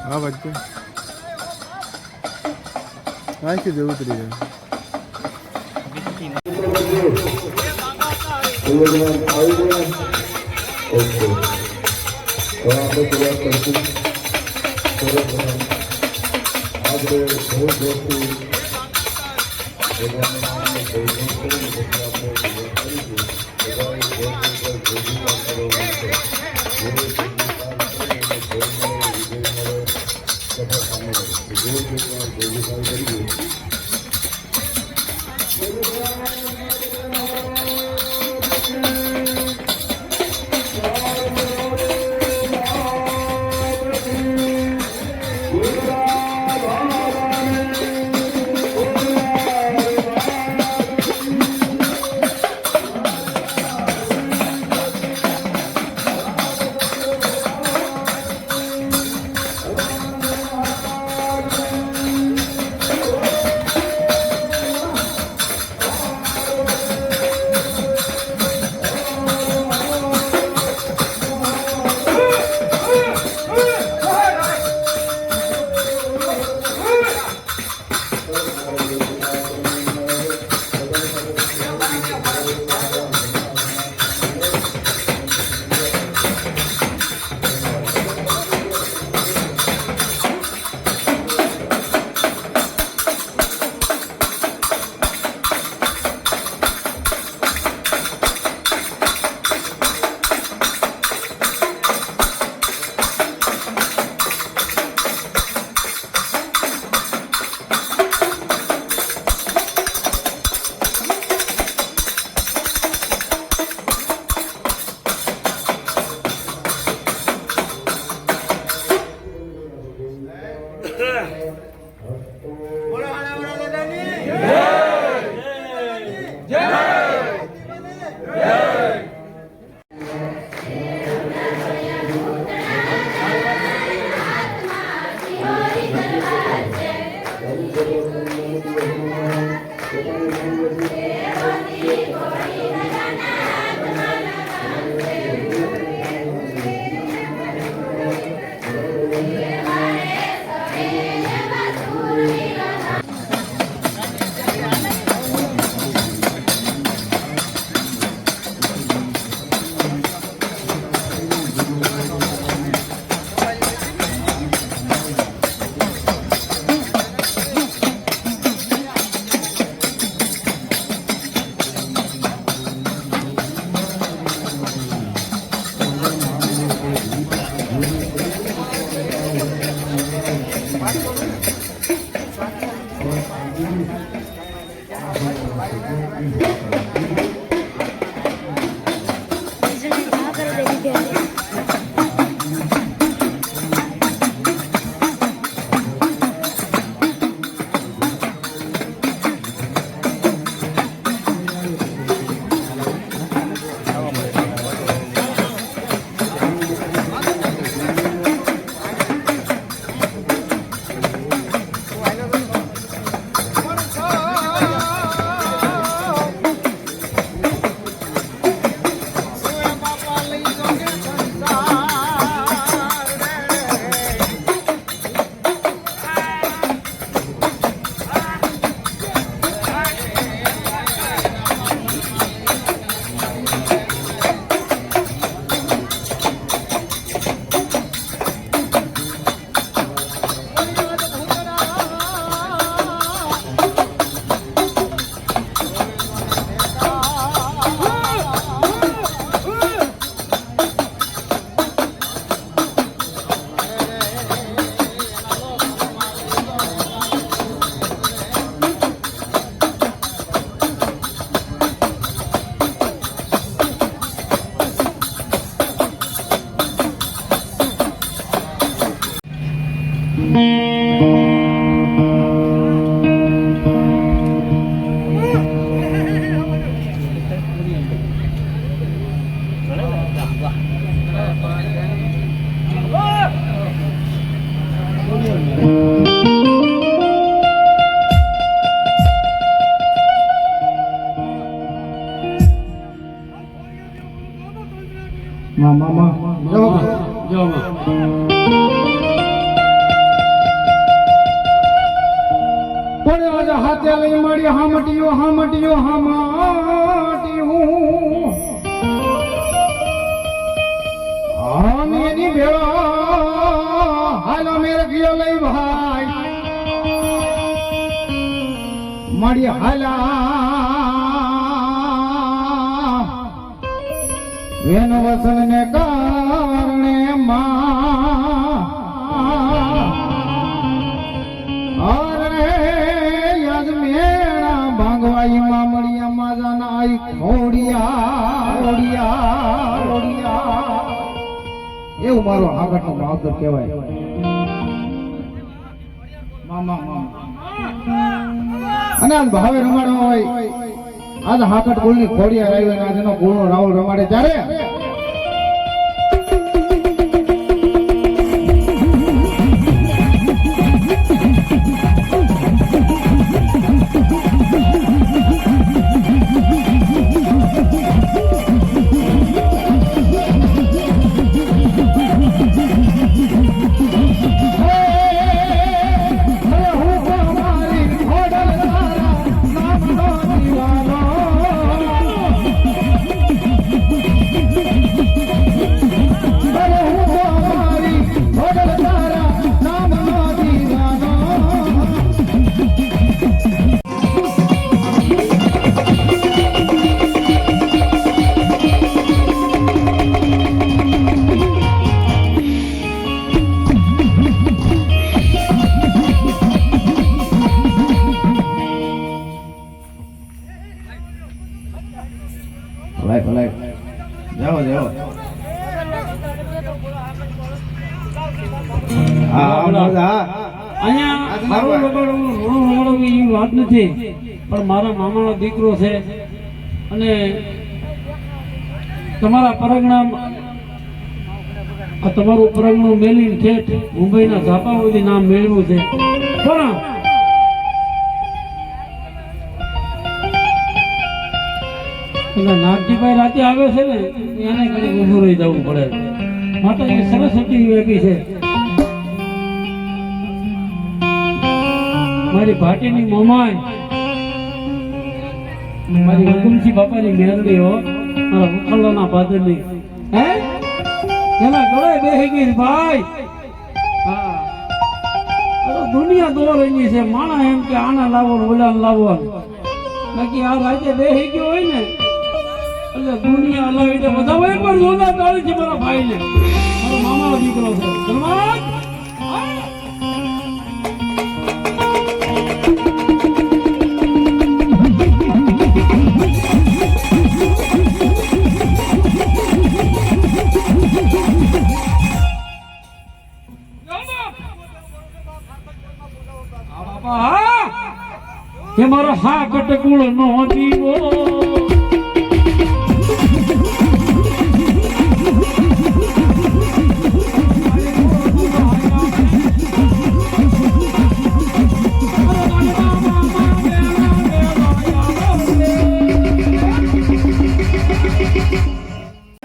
હા બધું નાખી દેવું ઉતરી જાય. મામા જો પણ આજ હાથે લઈ મળી હામટીયો હામટીયો હામટીયું આમ એની ભેળા હાલો મેરે ગયો લઈ ભાઈ મળી હાલા વેન વસન ને કારણે ભાંગવાઈ મામડિયા માજાના આઈ ખોડિયા એવું મારો આગળનો માવતર કહેવાય મામા અને આજ ભાવે રમાડો હોય આજ હાકટ કુળની ખોડિયા આવી અને આજનો કુળનો રાવલ રમાડે ત્યારે જાઓ અહીંયા મારું રમાડવું એ વાત નથી પણ મારા મામાનો દીકરો છે અને તમારા પરગણા તમારું પરગણું મેલીને ઠેઠ મુંબઈના ઝાપા સુધી નામ મેળવ્યું છે પણ નાગજીભાઈ રાતે આવે છે ને એને કઈ ઊભું રહી જવું પડે માટે એ સરસ્વતી વેગી છે મારી ભાટીની મોમાય મારી હુકુમસિંહ બાપાની મેરડી હો મારા ઉખલાના પાદરની હે એના ગળે બેહી ગઈ ભાઈ હા દુનિયા દોરેની છે માણા એમ કે આના લાવો ને ઓલા લાવો બાકી આ રાતે બેહી ગયો હોય ને એટલે દુનિયા હલાવી દે બધા એકવાર જોરદાર તાળી છે મારા ભાઈને મારો મામાનો દીકરો છે સલમાન કે મારો હા કટકુળ નો દીવો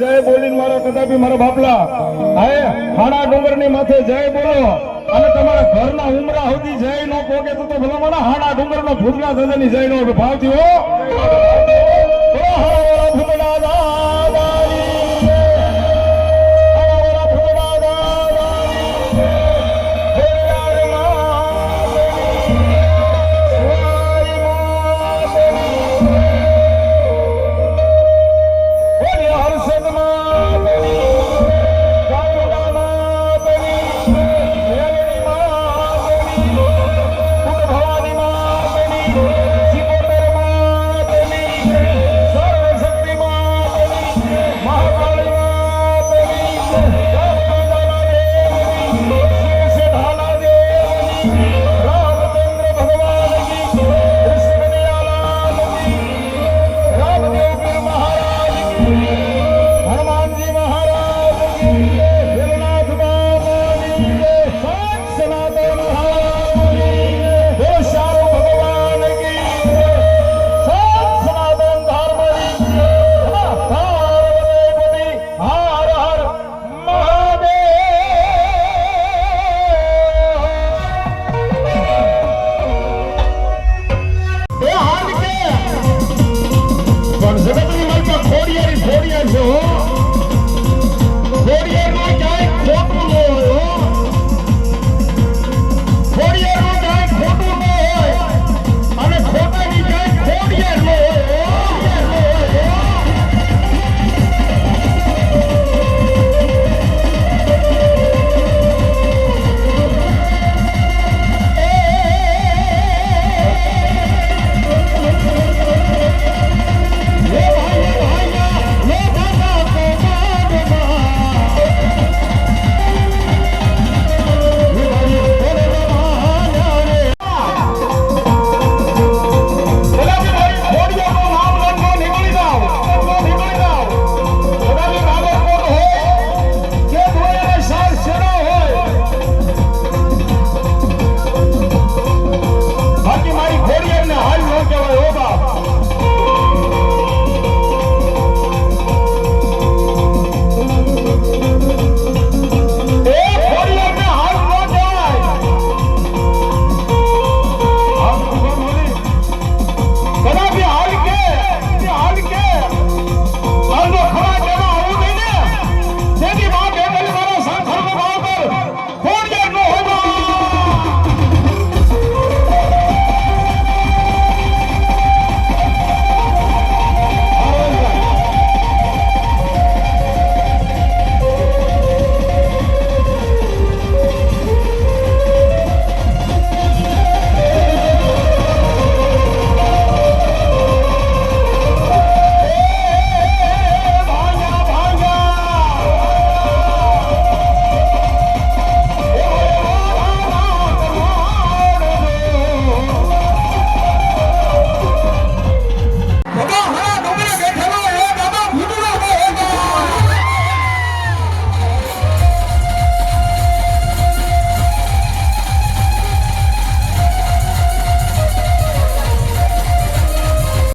જય બોલીને મારા કદાપી મારા બાપલા હાય હાડા ડુંગર ની માથે જય બોલો અને તમારા ઘરના ઉમરા સુધી જય નો પોકે તો ભલા મારા હાડા ડુંગર નો ભૂતના સદન ની જય નો ભાવથી હો ભૂતના